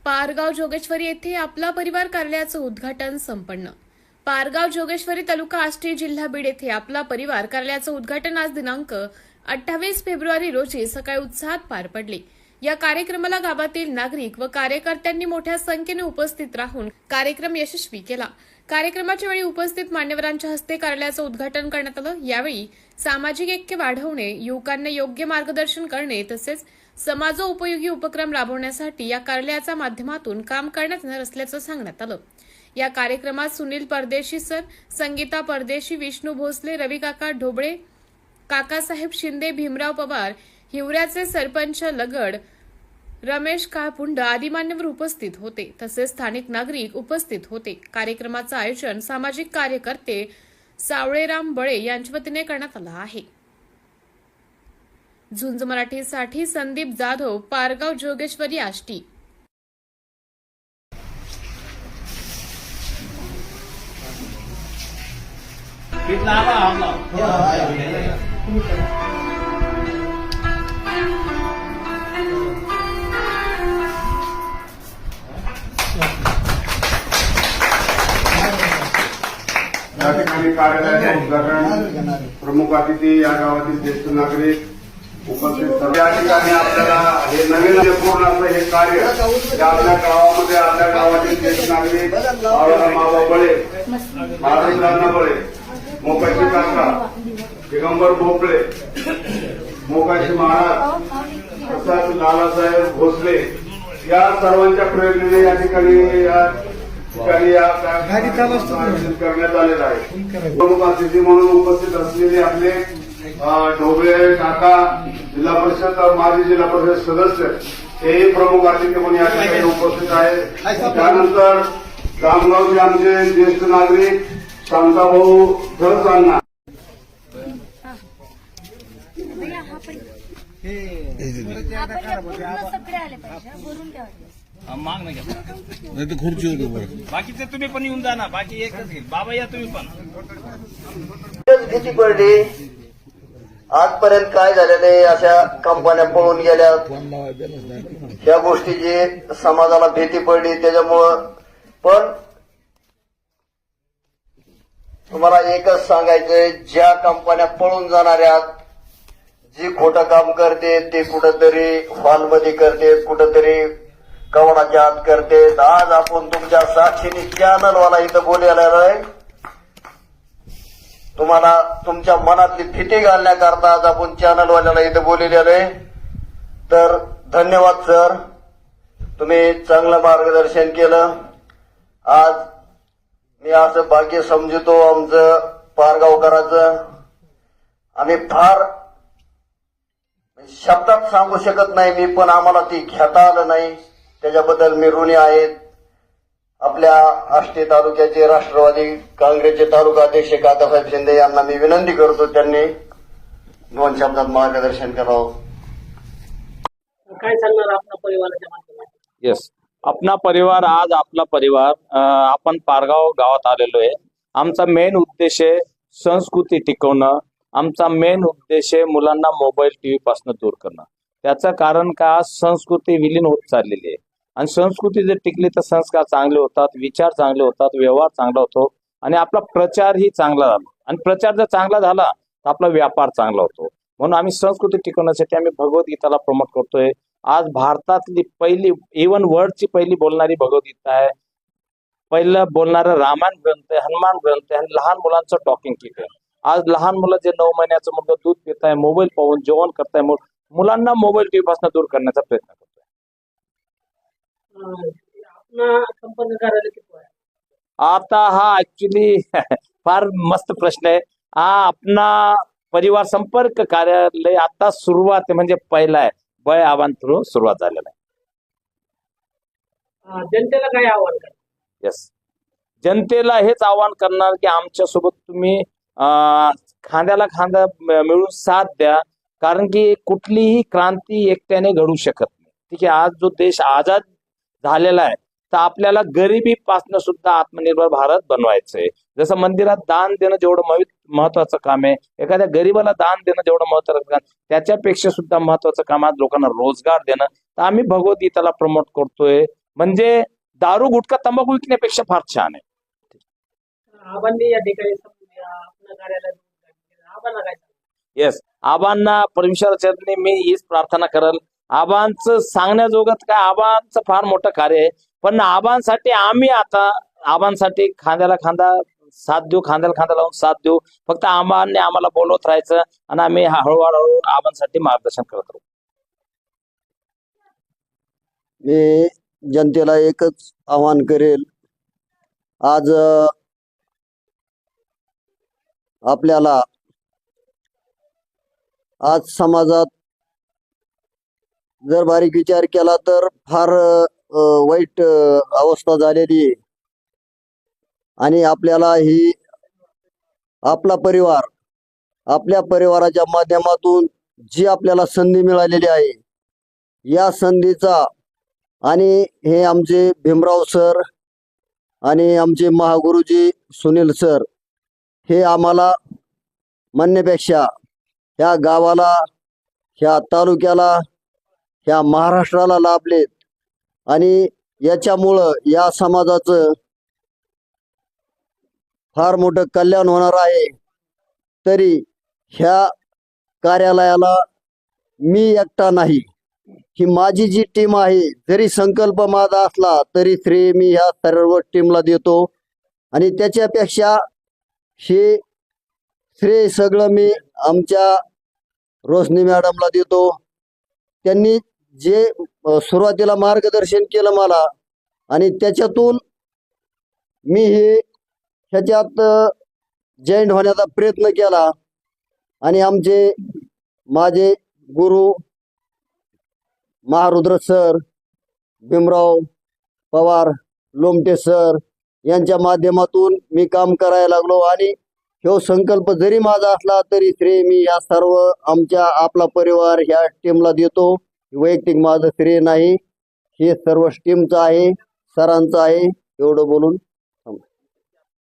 पारगाव जोगेश्वरी येथे आपला परिवार कार्यालयाचं उद्घाटन संपन्न. पारगाव जोगेश्वरी तालुका आष्टी जिल्हा बीड येथे आपला परिवार कार्यालयाचं उद्घाटन आज दिनांक 28 फेब्रुवारी रोजी सकाळी उत्साहात पार पडले. या कार्यक्रमाला गावातील नागरिक व कार्यकर्त्यांनी मोठ्या संख्येने उपस्थित राहून कार्यक्रम यशस्वी केला. कार्यक्रमाच्या वेळी उपस्थित मान्यवरांच्या हस्ते कार्यालयाचं उद्घाटन करण्यात आलं. यावेळी सामाजिक ऐक्य वाढवणे, युवकांना योग्य मार्गदर्शन करणे तसेच समाजोपयोगी उपक्रम राबवण्यासाठी या कार्यालयाच्या माध्यमातून काम करण्यात येणार असल्याचं सांगण्यात आलं. या कार्यक्रमात सुनील परदेशी सर, संगीता परदेशी, विष्णू भोसले, रविकाका ढोबळे, काकासाहेब शिंदे, भीमराव पवार, हिवऱ्याचे सरपंच लगड, रमेश काळपुंड आदी मान्यवर उपस्थित होते. तसेच स्थानिक नागरिक उपस्थित होते. कार्यक्रमाचं आयोजन सामाजिक कार्यकर्ते सावळेराम बळे यांच्या वतीने करण्यात आलं आहे. झुंज मराठीसाठी संदीप जाधव, पारगाव जोगेश्वरी आष्टी. या ठिकाणी कार्यालयाचे उद्घाटन प्रमुख अतिथी, या गावातील ज्येष्ठ नागरिक उपस्थित. या ठिकाणी आपल्याला हे नवीन पूर्ण असं हे कार्य आपल्या गावामध्ये आपल्या गावातील ज्येष्ठ नागरिक मावा बळे, महाराजांना बळे, मोकाशी काका, दिगंबर भोपळे, मोकाशी महाराज, तसंच लालासाहेब भोसले या सर्वांच्या प्रेरणेने या ठिकाणी करण्यात आलेला आहे. प्रमुख अतिथी म्हणून उपस्थित असलेले आपले ढोबळे काका, जिल्हा परिषद माजी जिल्हा परिषद सदस्य हेही प्रमुख अतिथी म्हणून या ठिकाणी उपस्थित आहेत. त्यानंतर गामगावचे आमचे ज्येष्ठ नागरिक शांताभाऊ धळसांना माग नाही तर खुर्ची बाकीचे तुम्ही पण येऊन जा ना. बाकी एकच घेईल. बाबा या तुम्ही पण. भीती पडली. आजपर्यंत काय झालेलं आहे, अशा कंपन्या पळून गेल्या, या गोष्टीची समाजाला भीती पडली. त्याच्यामुळं पण तुम्हाला एकच सांगायचंय, ज्या कंपन्या पळून जाणाऱ्या, जी खोटं काम करते ते कुठंतरी हॉलमध्ये करते, कुठंतरी कवडाच्या आत करते. आज आपण तुमच्या साक्षीने चॅनलवाला इथं बोलायला आहे. तुम्हाला तुमच्या मनातली भीती घालण्याकरता आज आपण चॅनलवाल्याला इथं बोललेलं आहे. तर धन्यवाद सर, तुम्ही चांगलं मार्गदर्शन केलं. आज मी असं भाग्य समजतो आमचं पारगावकरांचं. आम्ही फार शब्दात सांगू शकत नाही मी, पण आम्हाला ती घेता आलं नाही, त्याच्याबद्दल मी ऋणी आहेत. आपल्या आष्टी तालुक्याचे राष्ट्रवादी काँग्रेसचे तालुका अध्यक्ष काकासाहेब शिंदे यांना मी विनंती करतो, त्यांनी 2 शब्दात मार्गदर्शन करावं. काय सांगणार आपल्या परिवाराच्या माध्यमातून? येस, आपला परिवार, आज आपला परिवार आपण पारगाव गावात आलेलो आहे. आमचा मेन उद्देश आहे संस्कृती टिकवणं. आमचा मेन उद्देश आहे मुलांना मोबाईल टीव्ही पासून दूर करणं. त्याचं कारण का, संस्कृती विलीन होत चाललेली आहे. आणि संस्कृती जर टिकली तर संस्कार चांगले होतात, विचार चांगले होतात, व्यवहार चांगला होतो आणि आपला प्रचारही चांगला झाला. आणि प्रचार जर चांगला झाला तर आपला व्यापार चांगला होतो. म्हणून आम्ही संस्कृती टिकवण्यासाठी आम्ही भगवद्गीताला प्रमोट करतोय. आज भारतातली पहिली, इव्हन वर्ल्डची पहिली बोलणारी भगवद्गीता आहे. पहिलं बोलणारं रामायण ग्रंथ आहे, हनुमान ग्रंथ आहे आणि लहान मुलांचं टॉकिंग किट आहे. आज लहान मुलं जे 9 महिन्याचं मुलं दूध पित आहे, मोबाईल पाहून जेवण करताय, मुलांना मोबाईल टीव्ही पासून दूर करण्याचा प्रयत्न करतोय. कंपनी कार्यालय किती आहे? आता हा ऍक्च्युली फार मस्त प्रश्न आहे. हा आपला परिवार संपर्क कार्यालय आता सुरुवात आहे, म्हणजे पहिला आहे. बळ आव्हान थ्रू सुरुवात झालेला आहे. जनतेला काय आव्हान करणार? येस, जनतेला हेच आवाहन करणार की आमच्यासोबत तुम्ही खांद्याला खांदा मिळून साथ द्या. कारण की कुठलीही क्रांती एकट्याने घडू शकत नाही. ठीक आहे, आज जो देश आझाद झालेला आहे तर आपल्याला गरिबीपासून सुद्धा आत्मनिर्भर भारत बनवायचंय. जसं मंदिरात दान देणं जेवढं महत्वाचं काम आहे, एखाद्या गरीबाला दान देणं जेवढं महत्वाचं काम, त्याच्यापेक्षा सुद्धा महत्वाचं काम आज लोकांना रोजगार देणं. तर आम्ही भगवद्गीताला प्रमोट करतोय. म्हणजे दारू गुटखा तंबाखू विकण्यापेक्षा फार छान आहे. आबांनी या ठिकाणी आपल्या कार्यालयात आबांना काय सांगू? येस, आबांना परमेश्वर चरणी मी हीच प्रार्थना करल. आबांचं सांगण्याजोगत काय, आबांचं फार मोठं कार्य आहे, पण आबांसाठी आम्ही आता आबांसाठी खांद्याला खांदा साथ देऊ, खांद्याला खांदा लावून साथ देऊ. फक्त आबांनी आम्हाला बोलवत राहायचं आणि आम्ही हळूहळू आबांसाठी मार्गदर्शन करत राहू. मी जनतेला एकच आवाहन करेल, आज आपल्याला आज समाजात जर बारीक विचार केला तर फार वाईट अवस्था झालेली आहे. आणि आपल्याला ही आपला परिवार, आपल्या परिवाराच्या माध्यमातून जी आपल्याला संधी मिळालेली आहे, या संधीचा आणि हे आमचे भीमराव सर आणि आमचे महागुरुजी सुनील सर हे आम्हाला म्हणण्यापेक्षा ह्या गावाला, ह्या तालुक्याला, ह्या महाराष्ट्राला लाभलेत आणि याच्यामुळं या समाजाचं फार मोठं कल्याण होणार आहे. तरी ह्या कार्यालयाला मी एकटा नाही, ही माझी जी टीम आहे, जरी संकल्प माझा असला तरी श्रेय मी ह्या सर्व टीमला देतो. आणि त्याच्यापेक्षा हे श्रेय सगळं मी आमच्या रोशनी मॅडमला देतो. त्यांनी जे सुरुवातीला मार्गदर्शन केलं मला आणि त्याच्यातून मी हे ह्याच्यात जॉईंट होण्याचा प्रयत्न केला. आणि माझे गुरु महारुद्र सर, भीमराव पवार लोमटे सर यांच्या माध्यमातून मी काम करायला लागलो. आणि ह्यो संकल्प जरी माझा असला तरी श्रेय मी या सर्व आपला परिवार ह्या टीमला देतो. वैयक्तिक माझं श्रेय नाही, हे सर्व टीमचं आहे, सरांचं आहे. एवढं बोलून